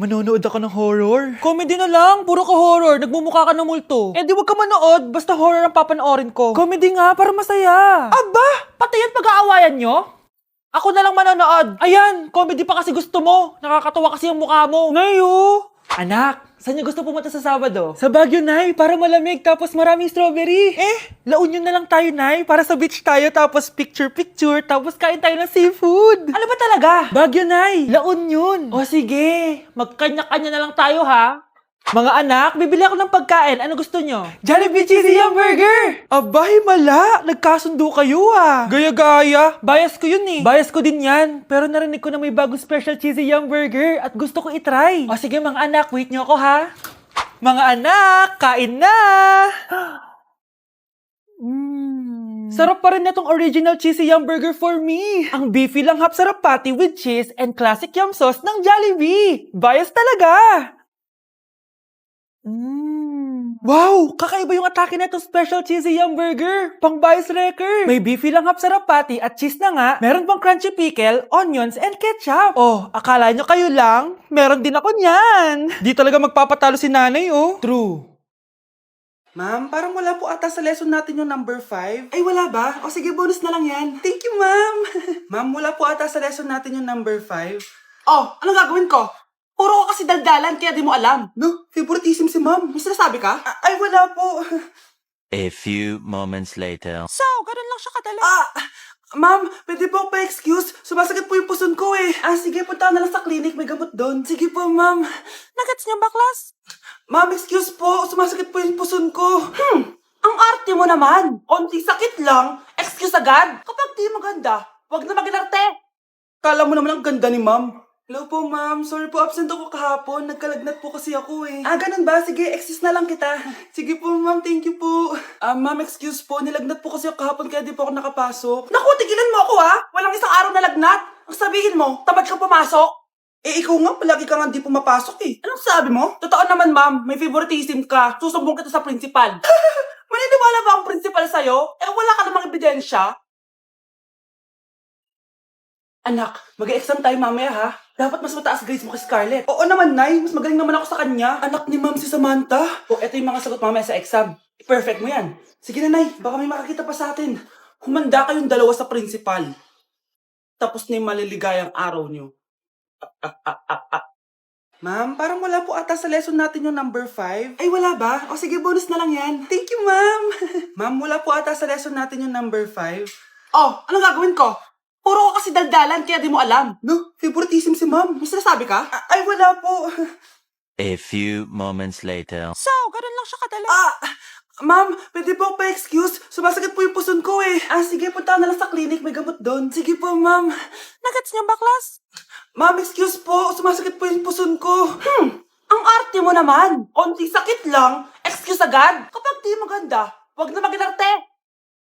Manonood ako ng horror. Comedy na lang, puro ka horror, nagmumukha ka ng multo. Eh di wag ka manood, basta horror ang papanoorin ko. Comedy nga, para masaya. Aba, pati yan pag-aawayan nyo? Ako na lang manonood. Ayan, comedy pa kasi gusto mo. Nakakatawa kasi ang mukha mo. Nayo! Anak, saan niyo gusto pumunta sa Sabado? Sa Baguio, Nay, para malamig tapos maraming strawberry. La Union na lang tayo, Nay, para sa beach tayo tapos picture-picture tapos kain tayo ng seafood. Ano ba talaga? Baguio, Nay, La Union. O sige, magkanya-kanya na lang tayo, ha? Mga anak, bibili ako ng pagkain. Ano gusto nyo? Jollibee Cheesy Yum Burger! Abay, mala! Nagkasundo kayo ah! Gaya-gaya! Bias ko yun eh! Bias ko din yan! Pero narinig ko na may bagong special Cheesy Yum Burger at gusto ko itry. O sige mga anak, wait nyo ako ha! Mga anak, kain na! Sarap pa rin na tong original Cheesy Yum Burger for me! Ang beefy lang hap sarap patty with cheese and classic yum sauce ng Jollibee! Bias talaga! Wow! Kakaiba yung atake na itong special cheesy yum burger. Pang bias wrecker. May beefy lang hap sarap patty at cheese na nga. Meron pang crunchy pickle, onions, and ketchup. Oh, akala nyo kayo lang? Meron din ako niyan. Di talaga magpapatalo si nanay, oh. True. Ma'am, parang wala po ata sa lesson natin yung number 5. Ay, wala ba? O sige, bonus na lang yan. Thank you, ma'am. Ma'am, wala po ata sa lesson natin yung number 5. Oh, anong gagawin ko? Puro ko kasi daldalan, kaya di mo alam. No, favoritism si ma'am. May sinasabi ka? Ay, wala po. A few moments later. So, ganun lang siya kadali. Ma'am, pwede po pa-excuse? Sumasakit po yung puson ko eh. Sige, punta na lang sa clinic. May gamot doon. Sige po, ma'am. Nagets niya baklas? Ma'am, excuse po. Sumasakit po yung puson ko. Ang arte mo naman. Onting sakit lang. Excuse agad. Kapag di maganda, wag na mag-inarte. Kala mo naman ang ganda ni ma'am. Hello po, ma'am. Sorry po, absent ako kahapon. Nagkalagnat po kasi ako eh. Ganun ba? Sige, excuse na lang kita. Sige po, ma'am. Thank you po. Ma'am, excuse po. Nilagnat po kasi ako kahapon kaya di po ako nakapasok. Naku, tigilan mo ako ha! Walang isang araw na lagnat. Ang sabihin mo, tamad ka pumasok? Ikaw nga, palagi ka nga di pumapasok eh. Anong sabi mo? Totoo naman, ma'am. May favoritism ka. Susumbong kita sa principal. Maniniwala ba ang principal sa'yo? Wala ka namang ebidensya. Anak, mag-exam tayo mamaya ha. Dapat mas mataas grades mo kay Scarlett. Oo naman, Nay. Mas magaling naman ako sa kanya. Anak ni Ma'am si Samantha. Eto yung mga sagot mamaya sa exam. Perfect mo yan. Sige na, Nay. Baka may makakita pa sa atin. Humanda kayong dalawa sa principal. Tapos na yung maliligayang araw nyo. Ma'am, parang wala po ata sa lesson natin yung number 5. Ay, wala ba? O sige, bonus na lang yan. Thank you, ma'am. Ma'am, wala po ata sa lesson natin yung number 5. Oh, anong gagawin ko? Puro ko kasi daldalan, kaya di mo alam. No, favoritism si ma'am. May sinasabi ka? Ay, wala po. A few moments later. So, ganun lang siya kadali. Ma'am, pwede po pa-excuse? Sumasakit po yung puson ko eh. Sige, punta na lang sa clinic. May gamot doon. Sige po, ma'am. Nagets niya baklas? Ma'am, excuse po. Sumasakit po yung puson ko. Ang arte mo naman. Onting sakit lang. Excuse agad. Kapag di maganda, wag na mag-inarte.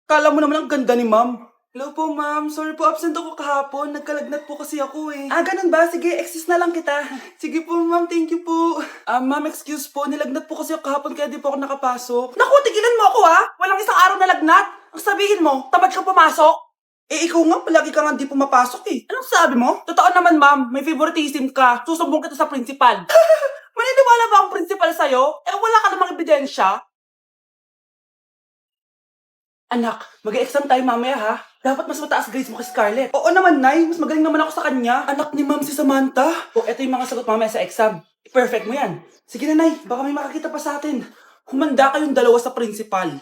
Kala mo naman ang ganda ni ma'am. Hello po, ma'am. Sorry po, absent ako kahapon. Nagkalagnat po kasi ako eh. Ganun ba? Sige, excuse na lang kita. Sige po, ma'am. Thank you po. Ma'am, excuse po. Nilagnat po kasi ako kahapon kaya di po ako nakapasok. Naku, tigilan mo ako ha! Walang isang araw na lagnat. Ang sabihin mo, tamad ka pumasok? Ikaw nga, palagi ka nga di pumapasok eh. Anong sabi mo? Totoo naman, ma'am. May favoritism ka. Susumbong kita sa principal. Maniniwala ba ang principal sa'yo? Wala ka namang ebidensya. Anak, mag-exam tayo mamaya ha. Dapat mas mataas grades mo kay Scarlett. Oo naman, Nay. Mas magaling naman ako sa kanya. Anak ni Ma'am si Samantha. Eto yung mga sagot mamaya sa exam. Perfect mo yan. Sige na, Nay. Baka may makakita pa sa atin. Humanda kayong dalawa sa principal.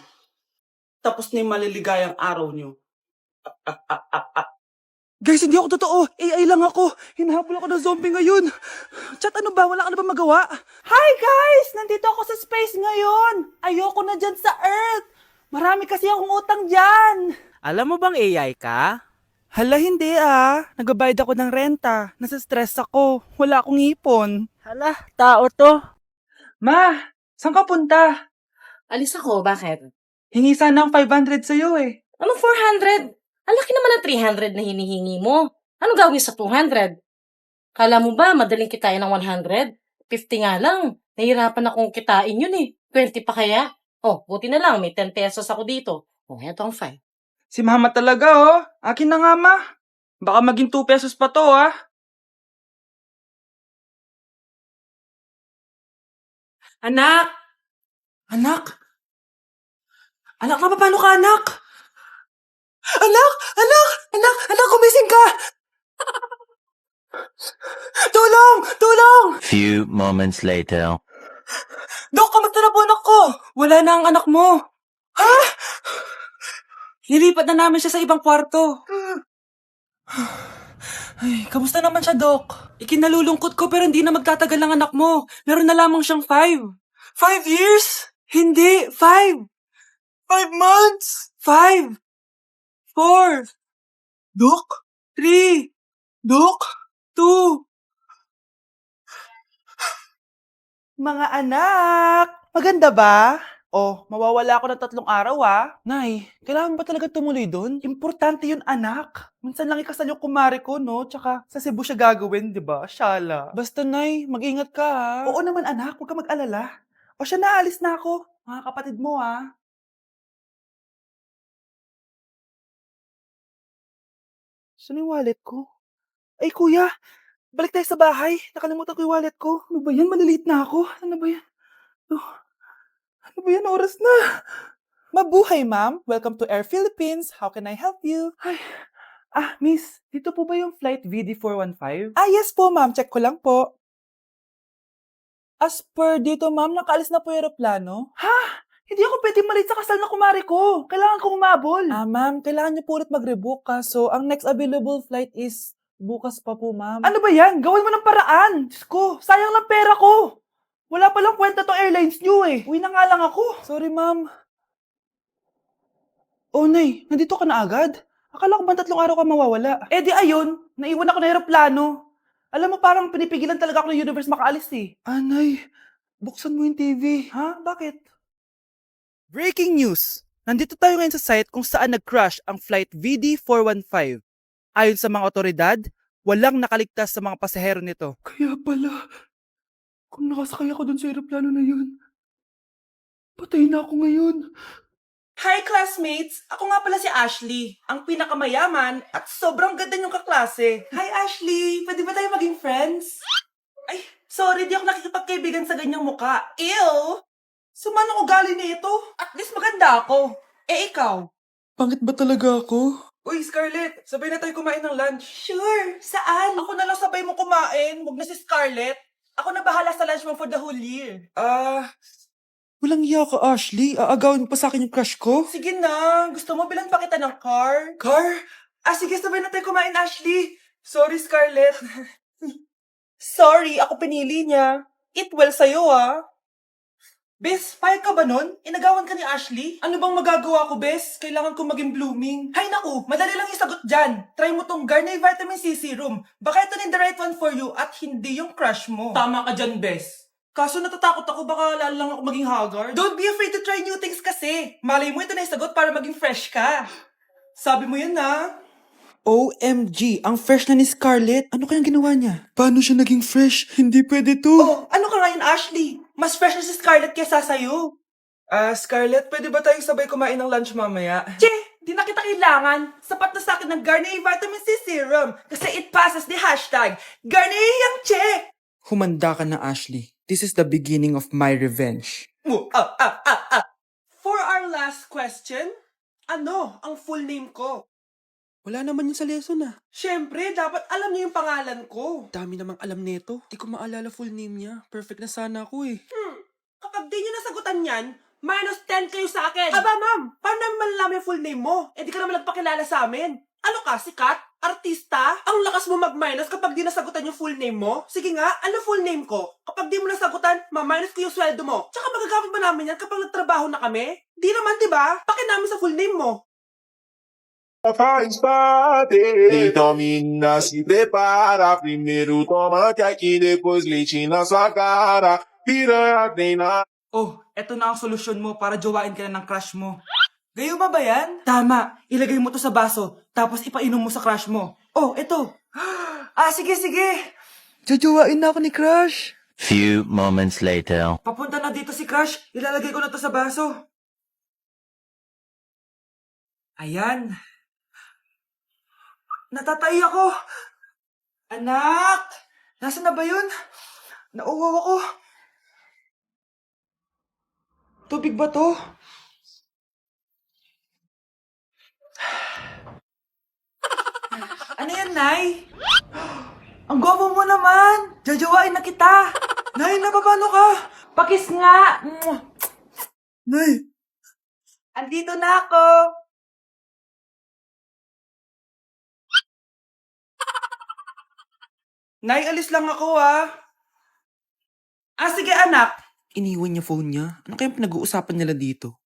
Tapos na yung maliligayang araw nyo. Guys, hindi ako totoo. AI lang ako. Hinahabol ako ng zombie ngayon. Chat, ano ba? Wala ka na ba magawa? Hi, guys! Nandito ako sa space ngayon. Ayoko na dyan sa Earth. Marami kasi akong utang dyan. Alam mo bang AI ka? Hala, hindi Nagbabayad ako ng renta. Nasa stress ako. Wala akong ipon. Hala, tao to. Ma, saan ka punta? Alis ako, bakit? Hingi sana ng 500 sa'yo eh. Anong 400? Ang laki naman ng 300 na hinihingi mo. Ano gawin sa 200? Kala mo ba madaling kitain ng 100? 50 nga lang. Nahihirapan akong kitain yun eh. 20 pa kaya? Buti na lang. May 10 pesos ako dito. Eto ang 5. Si mama talaga Akin na nga, ma. Baka maging 2 pesos pa to Anak! Anak! Anak, paano ka, anak? Anak! Anak! Anak! Anak, gumising ka! Tulong! Tulong! Few moments later. Dok, kamusta na po anak ko? Wala na ang anak mo. Ha? Nilipat na namin siya sa ibang kwarto. Ay, kamusta naman siya, Dok? Ikinalulungkot ko pero hindi na magtatagal ang anak mo. Meron na lamang siyang 5. 5 years? Hindi, 5. 5 months? 5. 4. Dok? 3. Dok? 2. Mga anak, maganda ba? Oh, mawawala ako ng 3 araw Nay, kailangan ba talaga tumuloy doon? Importante yun, anak. Minsan lang ikasal yung kumare ko, no? Tsaka sa Cebu siya gagawin, di ba? Shala. Basta, Nay, mag-ingat ka, Oo naman, anak. Huwag ka mag-alala. O siya, naalis na ako. Mga kapatid mo, Saan yung wallet ko? Ay, kuya! Balik tayo sa bahay. Nakalimutan ko yung wallet ko. Ano ba yan? Maliliit na ako. Ano ba yan? Oh, ano ba yan? Oras na. Mabuhay, ma'am. Welcome to Air Philippines. How can I help you? Ay, miss, dito po ba yung flight VD415? Yes po, ma'am. Check ko lang po. As per dito, ma'am, nakaalis na po yung aeroplano. Ha? Hindi ako pwede malit sa kasal na kumari ko. Kailangan ko umabol. Ma'am, kailangan niyo po ulit mag-rebook So, ang next available flight is bukas pa po, ma'am. Ano ba yan? Gawin mo ng paraan. Diyos ko, sayang lang pera ko. Wala palang kwenta tong airlines niyo Uwi na nga lang ako. Sorry, ma'am. Oh, Nay, nandito ka na agad? Akala ko ba 3 araw ka mawawala? Di ayun, naiwan ako ng aeroplano. Alam mo, parang pinipigilan talaga ako ng universe makaalis Nay, buksan mo yung TV. Ha? Bakit? Breaking news! Nandito tayo ngayon sa site kung saan nag-crash ang flight VD415. Ayon sa mga otoridad, walang nakaligtas sa mga pasahero nito. Kaya pala, kung nakasakay ako dun sa aeroplano na yun, patay na ako ngayon. Hi classmates! Ako nga pala si Ashley, ang pinakamayaman at sobrang ganda niyong kaklase. Hi Ashley! Pwede ba tayo maging friends? Ay, sorry, di ako nakikipagkaibigan sa ganyang muka. Ew! Sumanong ugali nito? At least maganda ako. Ikaw? Pangit ba talaga ako? Uy, Scarlett, sabay na tayo kumain ng lunch. Sure! Saan? Ako na lang sabay mo kumain, huwag na si Scarlett. Ako na bahala sa lunch mo for the whole year. Walang iya ka, Ashley. Aagawin mo pa sa akin yung crush ko? Sige na. Gusto mo bilan pa kita ng car? Car? Sige. Sabay na tayo kumain, Ashley. Sorry, Scarlett. Sorry, ako pinili niya. Eat well sa'yo, Bes, payag ka ba nun? Inagawan ka ni Ashley? Ano bang magagawa ko, Bes? Kailangan ko maging blooming. Hay naku, madali lang yung sagot dyan. Try mo tong Garnier Vitamin C Serum. Baka ito na the right one for you at hindi yung crush mo. Tama ka dyan, Bes. Kaso natatakot ako, baka lalo lang ako maging haggard. Don't be afraid to try new things kasi. Malay mo ito na yung sagot para maging fresh ka. Sabi mo yan OMG, ang fresh na ni Scarlett. Ano kayang ginawa niya? Paano siya naging fresh? Hindi pwede to. Oh, ano ka ngayon, Ashley? Mas fresh na si Scarlett kesa sa'yo. Scarlett, pwede ba tayong sabay kumain ng lunch mamaya? Che, di na kita kailangan. Sapat na sa akin ng Garnier Vitamin C Serum. Kasi it passes the hashtag Garnier yang che. Humanda ka na, Ashley. This is the beginning of my revenge. For our last question, ano ang full name ko? Wala naman yun sa lesson Siyempre, dapat alam niyo yung pangalan ko. Dami namang alam nito. Di ko maalala full name niya. Perfect na sana ako Kapag di niyo nasagutan yan, minus 10 kayo sa akin. Aba, ma'am, paano namin malalaman yung full name mo? Di ka naman nagpakilala sa amin. Ano ka, sikat? Artista? Ang lakas mo mag-minus kapag di nasagutan yung full name mo? Sige nga, ano full name ko? Kapag di mo nasagutan, ma-minus ko yung sweldo mo. Tsaka magagamit ba namin yan kapag nagtrabaho na kami? Di naman, di ba? Pakin namin sa full name mo. Faz parte. Então, menina, se prepara. Primeiro toma aqui, depois leite na sua cara. Piranha tem na. Oh, eto na ang solusyon mo para jowain ka na ng crush mo. Gayuma ba yan? Tama. Ilagay mo to sa baso, tapos ipainom mo sa crush mo. Oh, eto. Sige. Jojowain na ako ni crush. Few moments later. Papunta na dito si crush. Ilalagay ko na to sa baso. Ayan. Natatay ako. Anak! Nasaan na ba yun? Nauwaw ako. Tubig ba to? Ano yan, Nay? Ang gwapo mo naman! Jajawain na kita! Nay, napapano ka? Pakis nga! Nay! Andito na ako! Nay, alis lang ako sige anak. Iniwan niya phone niya. Ano kayang pinag-uusapan nila dito?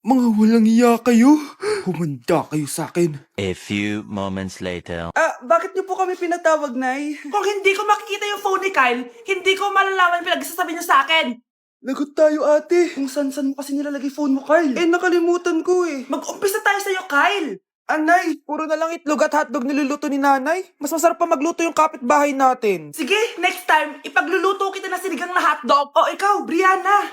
Mga walang iya kayo. Humanda kayo sa akin. A few moments later. Bakit niyo po kami pinatawag, Nay? Kung hindi ko makikita yung phone ni Kyle, hindi ko malalaman yung pinagsasabi niya sa akin. Lagot tayo, ate. Kung san-san mo kasi nilalagay phone mo, Kyle. Nakalimutan ko eh. Mag-umpisa tayo sa'yo, Kyle. Anay, puro na lang itlog at hotdog niluluto ni nanay. Mas masarap pa magluto yung kapitbahay natin. Sige, next time, ipagluluto kita na sinigang na hotdog. O ikaw, Brianna.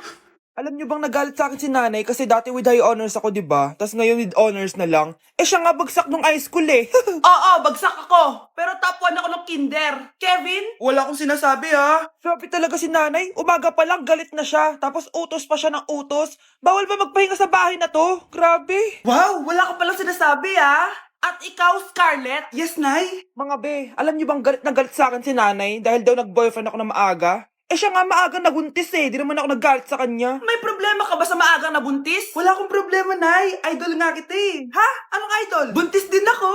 Alam niyo bang nagalit sa akin si nanay kasi dati with high honors ako, diba? Tapos ngayon with honors na lang. Siya nga bagsak nung high school eh. Oo, bagsak ako. Pero top 1 ako ng kinder. Kevin? Wala akong sinasabi Sabi talaga si nanay, umaga pa lang galit na siya. Tapos utos pa siya ng utos. Bawal ba magpahinga sa bahay na to? Grabe. Wow, wala ka palang sinasabi At ikaw, Scarlett? Yes, Nay. Mga be, alam niyo bang galit na galit sa akin si nanay dahil daw nag-boyfriend ako na maaga? Siya nga maagang nabuntis Di naman ako naggalit sa kanya. May problema ka ba sa maagang nabuntis? Wala akong problema, Nay. Idol nga kita Ha? Anong idol? Buntis din ako.